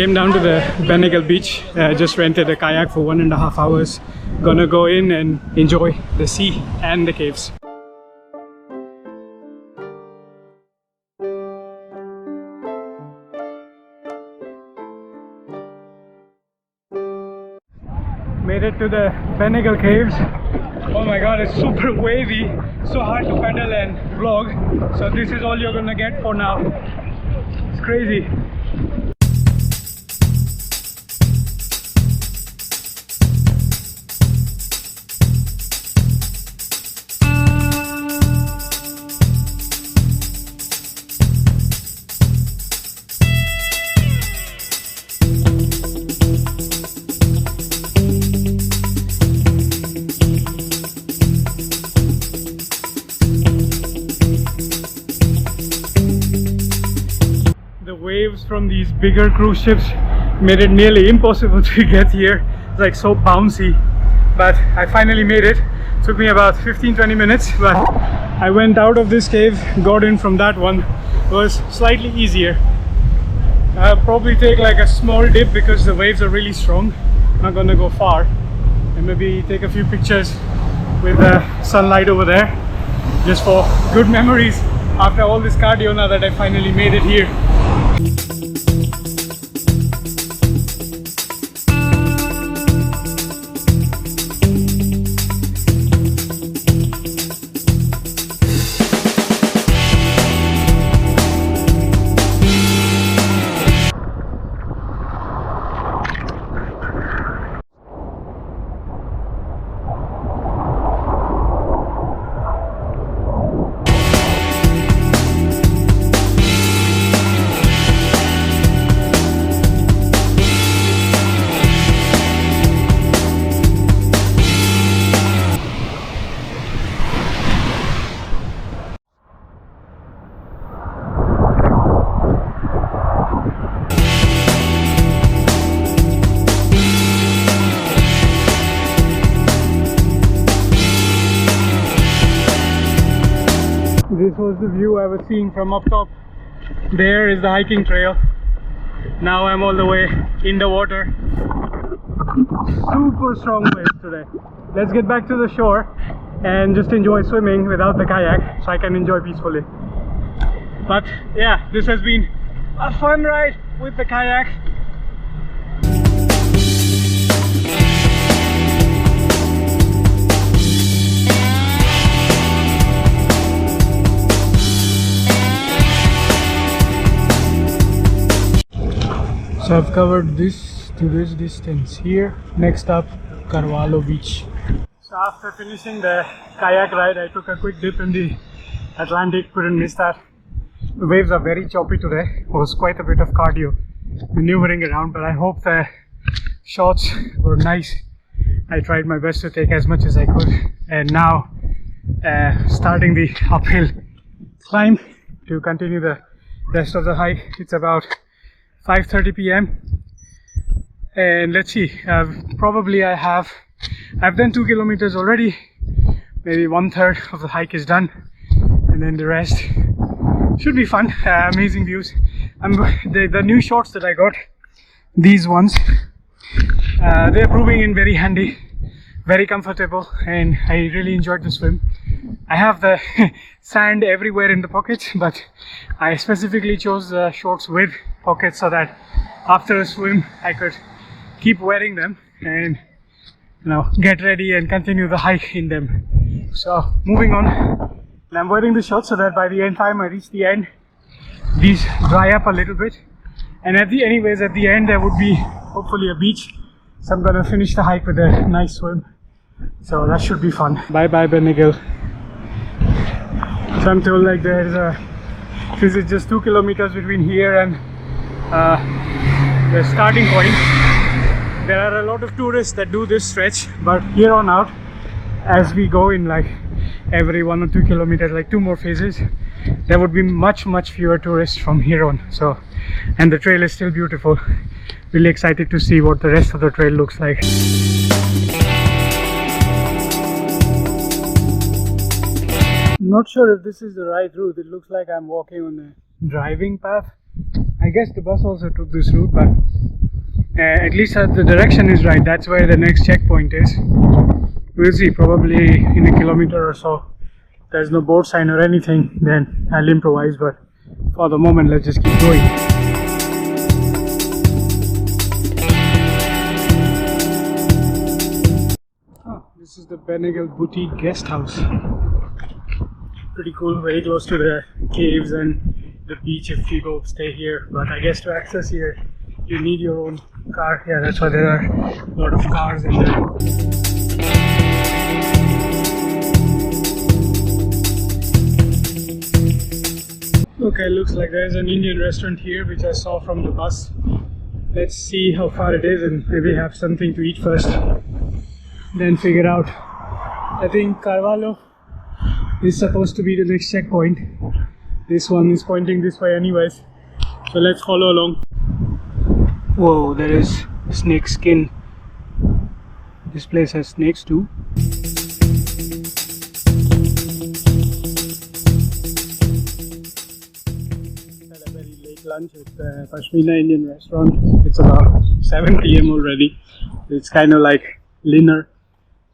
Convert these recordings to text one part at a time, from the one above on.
Came down to the Benagil beach. Just rented a kayak for 1.5 hours. Gonna go in and enjoy the sea and the caves. Made it to the Benagil caves. Oh my god, it's super wavy, so hard to pedal and vlog. So this is all you're gonna get for now. It's crazy. Waves from these bigger cruise ships made it nearly impossible to get here. It's like so bouncy, but I finally made it. Took me about 15-20 minutes, but I went out of this cave, got in from that one. It was slightly easier. I'll probably take like a small dip because the waves are really strong. I'm not gonna go far, and maybe take a few pictures with the sunlight over there, just for good memories after all this cardio, now that I finally made it here. This was the view I was seeing from up top. There is the hiking trail. Now I'm all the way in the water. Super strong waves today. Let's get back to the shore and just enjoy swimming without the kayak, so I can enjoy peacefully. But yeah, this has been a fun ride with the kayak. So I've covered this to this distance here. Next up, Carvoerio beach. So after finishing the kayak ride, I took a quick dip in the Atlantic. Couldn't miss that. The waves are very choppy today. It was quite a bit of cardio maneuvering around, but I hope the shots were nice. I tried my best to take as much as I could, and now starting the uphill climb to continue the rest of the hike. It's about 5:30 p.m. and let's see, probably I've done 2 kilometers already. Maybe 1/3 of the hike is done, and then the rest should be fun. Amazing views. The new shorts that I got, these ones, they're proving in very handy, very comfortable, and I really enjoyed the swim. I have the sand everywhere in the pockets, but I specifically chose the shorts with pockets so that after a swim I could keep wearing them and, you know, get ready and continue the hike in them. So moving on, and I'm wearing the shorts so that by the end time I reach the end, these dry up a little bit, and at the end there would be hopefully a beach. So I'm gonna finish the hike with a nice swim, so that should be fun. Bye bye Benagil. So I'm told like this is just 2 kilometers between here and the starting point. There are a lot of tourists that do this stretch, but here on out, as we go in like every 1 or 2 kilometers, like 2 more phases, there would be much fewer tourists from here on. So, and the trail is still beautiful. Really excited to see what the rest of the trail looks like. Not sure if this is the right route. It looks like I'm walking on a driving path. I guess the bus also took this route, but at least the direction is right. That's where the next checkpoint is. We'll see, probably in a kilometer or so. There's no board sign or anything, then I'll improvise, but for the moment let's just keep going. This is the Benagil Boutique guest house. Pretty cool, very close to the caves and the beach if you go stay here. But I guess to access here you need your own car. Yeah, that's why there are a lot of cars in there. Okay, looks like there's an Indian restaurant here which I saw from the bus. Let's see how far it is and maybe have something to eat first, then figure out. I think Carvoerio is supposed to be the next checkpoint. This one is pointing this way anyways, so let's follow along. Whoa, there is snake skin. This place has snakes too. Had a very late lunch at the Pashmina Indian restaurant. It's about 7 PM already. It's kind of like linear.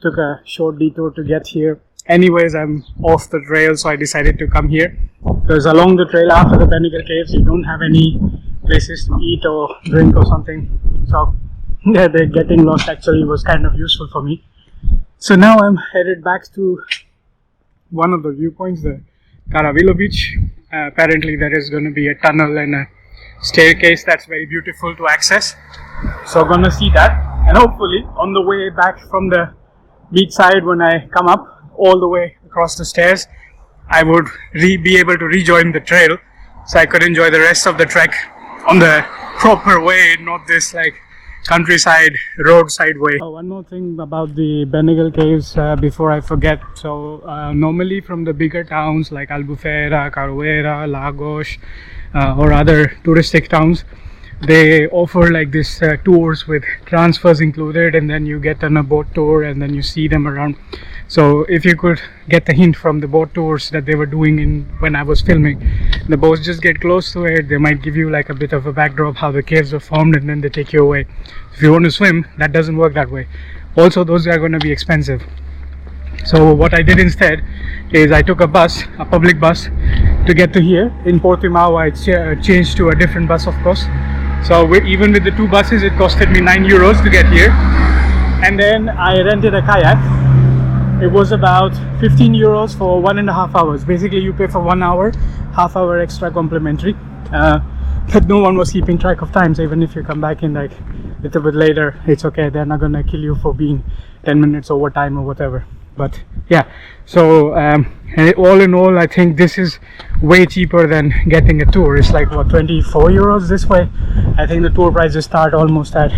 Took a short detour to get here. Anyways, I'm off the trail, so I decided to come here because along the trail after the Benagil caves you don't have any places to eat or drink or something, so yeah, the getting lost actually was kind of useful for me. So now I'm headed back to one of the viewpoints, the Carvoerio beach. Apparently there is going to be a tunnel and a staircase that's very beautiful to access, so I'm gonna see that, and hopefully on the way back from the beach side, when I come up all the way across the stairs, I would be able to rejoin the trail, so I could enjoy the rest of the trek on the proper way, not this like countryside roadside way. One more thing about the Benagil caves before I forget. So normally from the bigger towns like Albufeira, Carvoeiro, Lagos or other touristic towns, they offer like this tours with transfers included, and then you get on a boat tour and then you see them around. So if you could get the hint from the boat tours that they were doing when I was filming, the boats just get close to it, they might give you like a bit of a backdrop how the caves were formed, and then they take you away. If you want to swim, that doesn't work that way. Also, those are going to be expensive. So what I did instead is I took a bus, a public bus, to get to here. In Portimao I changed to a different bus, of course. So even with the two buses, it costed me €9 to get here. And then I rented a kayak. It was about €15 for 1.5 hours. Basically you pay for 1 hour, half hour extra complimentary. But no one was keeping track of time, so even if you come back in like a little bit later, it's okay. They're not gonna kill you for being 10 minutes over time or whatever. But yeah, so all in all, I think this is way cheaper than getting a tour. It's like what, €24 this way. I think the tour prices start almost at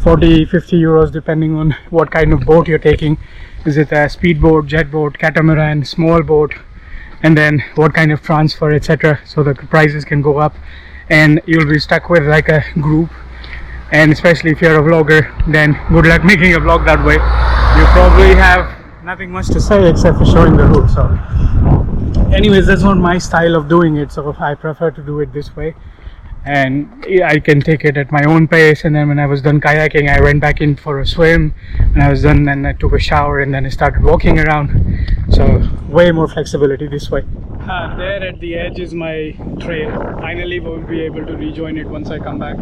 40-50 euros depending on what kind of boat you're taking. Is it a speedboat, jet boat, catamaran, small boat, and then what kind of transfer, etc. So the prices can go up and you'll be stuck with like a group, and especially if you're a vlogger, then good luck making a vlog that way. You probably have nothing much to say except for showing the route. So anyways, that's not my style of doing it, so I prefer to do it this way, and I can take it at my own pace. And then when I was done kayaking, I went back in for a swim. When I was done, then I took a shower and then I started walking around. So way more flexibility this way. There at the edge is my trail. Finally we'll be able to rejoin it once I come back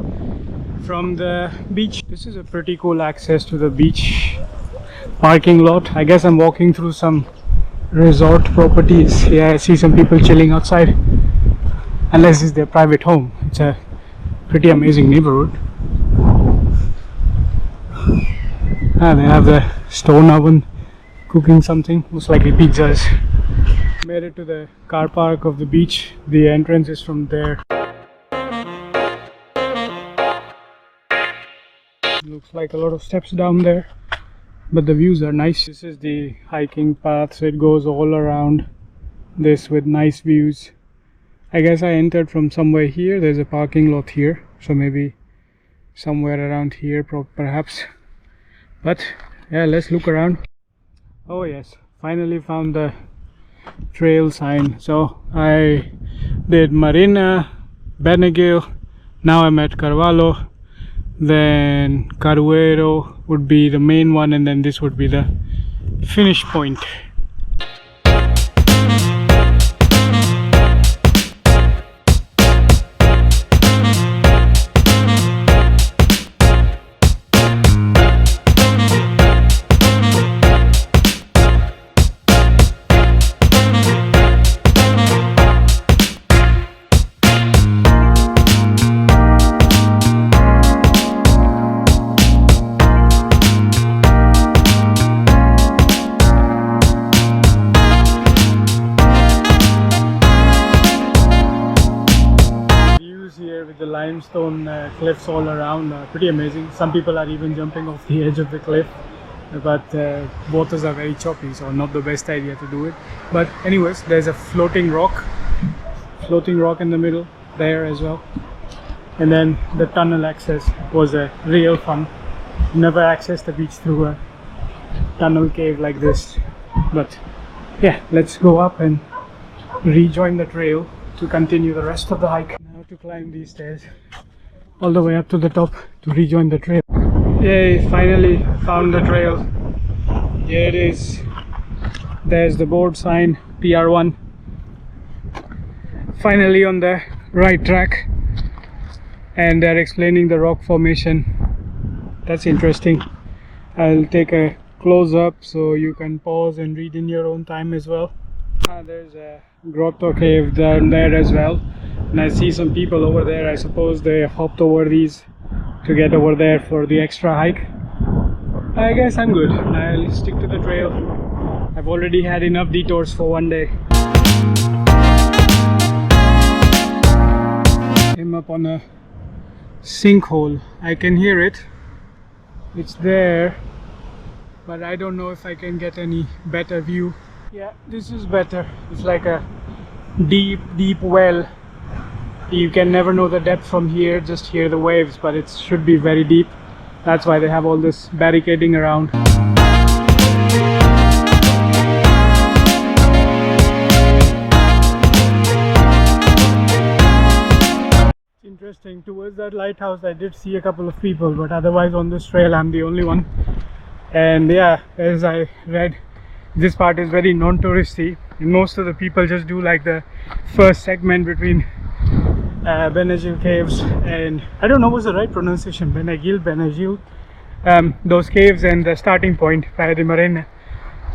from the beach. This is a pretty cool access to the beach parking lot. I guess I'm walking through some resort properties. Yeah, I see some people chilling outside, unless it's their private home. It's a pretty amazing neighborhood. They have the stone oven cooking something, most likely pizzas. Made it to the car park of the beach. The entrance is from there. Looks like a lot of steps down there, but the views are nice. This is the hiking path, so it goes all around this with nice views. I guess I entered from somewhere here. There's a parking lot here, so maybe somewhere around here perhaps. But yeah, let's look around. Oh yes, finally found the trail sign. So I did Marina, Benagil, Now I'm at Carvalho, then Carvoerio would be the main one, and then this would be the finish point. With the limestone cliffs all around, pretty amazing. Some people are even jumping off the edge of the cliff, but waters are very choppy, so not the best idea to do it. But anyways, there's a floating rock in the middle there as well, and then the tunnel access was a real fun. Never accessed the beach through a tunnel cave like this, but yeah, let's go up and rejoin the trail to continue the rest of the hike. To climb these stairs all the way up to the top to rejoin the trail. Yay, finally found the trail. Here it is. There's the board sign PR1. Finally on the right track, and they're explaining the rock formation. That's interesting. I'll take a close up so you can pause and read in your own time as well. There's a grotto cave down there as well, and I see some people over there. I suppose they hopped over these to get over there for the extra hike. I guess I'm good. I'll stick to the trail. I've already had enough detours for one day. Came up on a sinkhole. I can hear it. It's there, but I don't know if I can get any better view. Yeah, this is better. It's like a deep well. You can never know the depth from here, just hear the waves, but it should be very deep. That's why they have all this barricading around. Interesting, towards that lighthouse I did see a couple of people, but otherwise on this trail I'm the only one. And yeah, as I read, this part is very non-touristy. Most of the people just do like the first segment between Benagil caves and I don't know what's the right pronunciation, Benagil, those caves and the starting point, Praia de Madeira,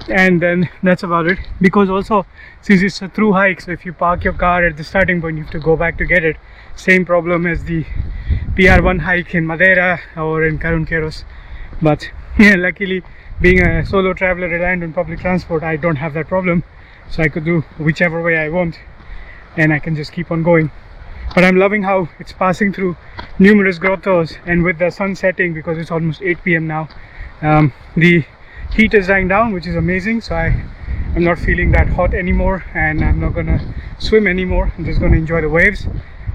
and then that's about it. Because also, since it's a through hike, so if you park your car at the starting point you have to go back to get it. Same problem as the PR1 hike in Madeira or in Carvoerio. But yeah, luckily being a solo traveler reliant on public transport, I don't have that problem, so I could do whichever way I want and I can just keep on going. But I'm loving how it's passing through numerous grottos, and with the sun setting, because it's almost 8 p.m. now, the heat is dying down, which is amazing. So I'm not feeling that hot anymore, and I'm not gonna swim anymore. I'm just gonna enjoy the waves.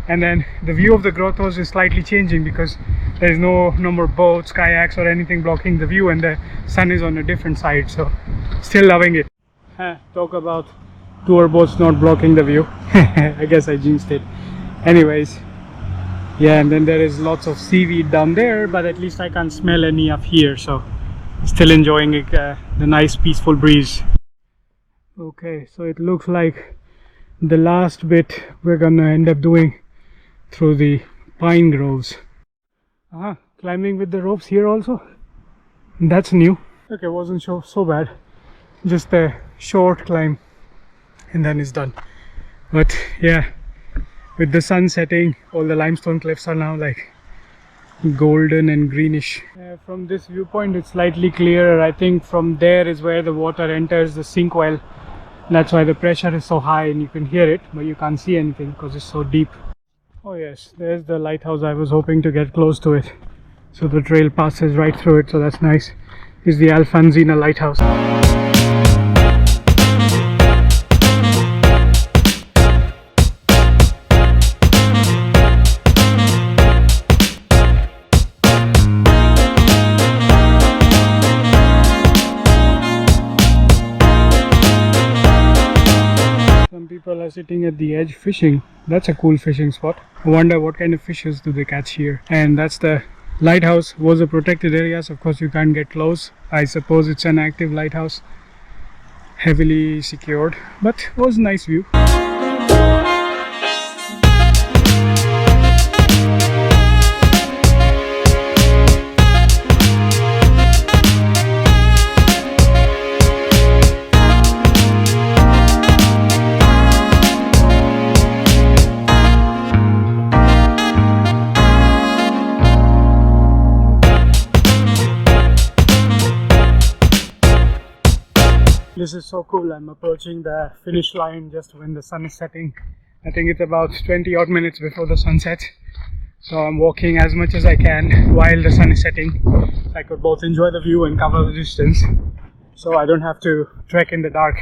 And then the view of the grottos is slightly changing because there's no more boats, kayaks or anything blocking the view, and the sun is on a different side, so still loving it. Talk about tour boats not blocking the view. I guess I jinxed it. Anyways, yeah, and then there is lots of seaweed down there, but at least I can't smell any up here, so still enjoying it, the nice peaceful breeze. Okay, so it looks like the last bit we're gonna end up doing through the pine groves. Climbing with the ropes here also. That's new. Okay, wasn't so bad. Just a short climb and then it's done. But yeah, with the sun setting, all the limestone cliffs are now like golden and greenish. From this viewpoint it's slightly clearer. I think from there is where the water enters the sink well. That's why the pressure is so high and you can hear it, but you can't see anything because it's so deep. Oh yes, there's the lighthouse. I was hoping to get close to it, so the trail passes right through it, so that's nice. Is the Alfonsina lighthouse. People are sitting at the edge fishing. That's a cool fishing spot. I wonder what kind of fishes do they catch here. And that's the lighthouse. Was a protected area, so of course you can't get close. I suppose it's an active lighthouse, heavily secured, but it was a nice view. This is so cool. I'm approaching the finish line just when the sun is setting. I think it's about 20 odd minutes before the sunset. So I'm walking as much as I can while the sun is setting. So I could both enjoy the view and cover the distance. So I don't have to trek in the dark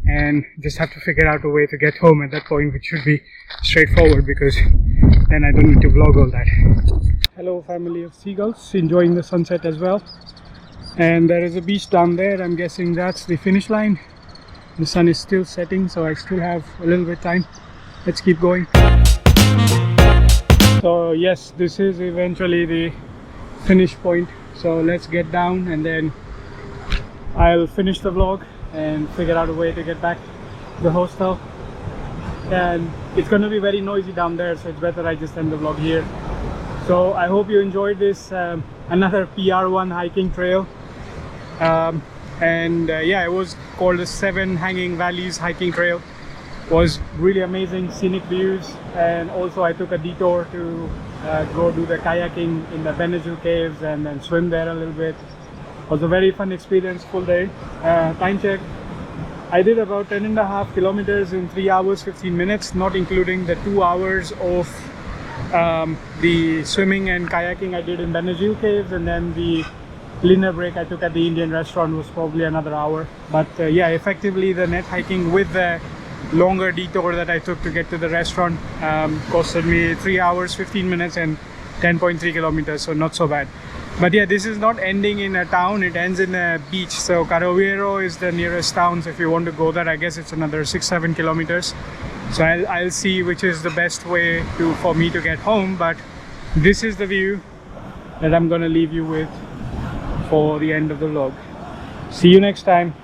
and just have to figure out a way to get home at that point, which should be straightforward because then I don't need to vlog all that. Hello family of seagulls, enjoying the sunset as well. And there is a beach down there. I'm guessing that's the finish line. The sun is still setting, so I still have a little bit of time. Let's keep going. So yes, this is eventually the finish point. So let's get down and then I'll finish the vlog and figure out a way to get back to the hostel. And it's going to be very noisy down there, so it's better I just end the vlog here. So I hope you enjoyed this another PR1 hiking trail. Yeah, it was called the 7 Hanging Valleys hiking trail. Was really amazing, scenic views, and also I took a detour to go do the kayaking in the Benagil caves and then swim there a little bit. It was a very fun experience, full day. Time check, I did about 10.5 kilometers in 3 hours 15 minutes, not including the 2 hours of the swimming and kayaking I did in Benagil caves, and then the dinner break I took at the Indian restaurant was probably another hour. But yeah, effectively the net hiking with the longer detour that I took to get to the restaurant costed me 3 hours 15 minutes and 10.3 kilometers, so not so bad. But yeah, this is not ending in a town, it ends in a beach. So Carvoerio is the nearest town, so if you want to go there, I guess it's another 6-7 kilometers. So I'll see which is the best way for me to get home. But this is the view that I'm gonna leave you with for the end of the vlog. See you next time.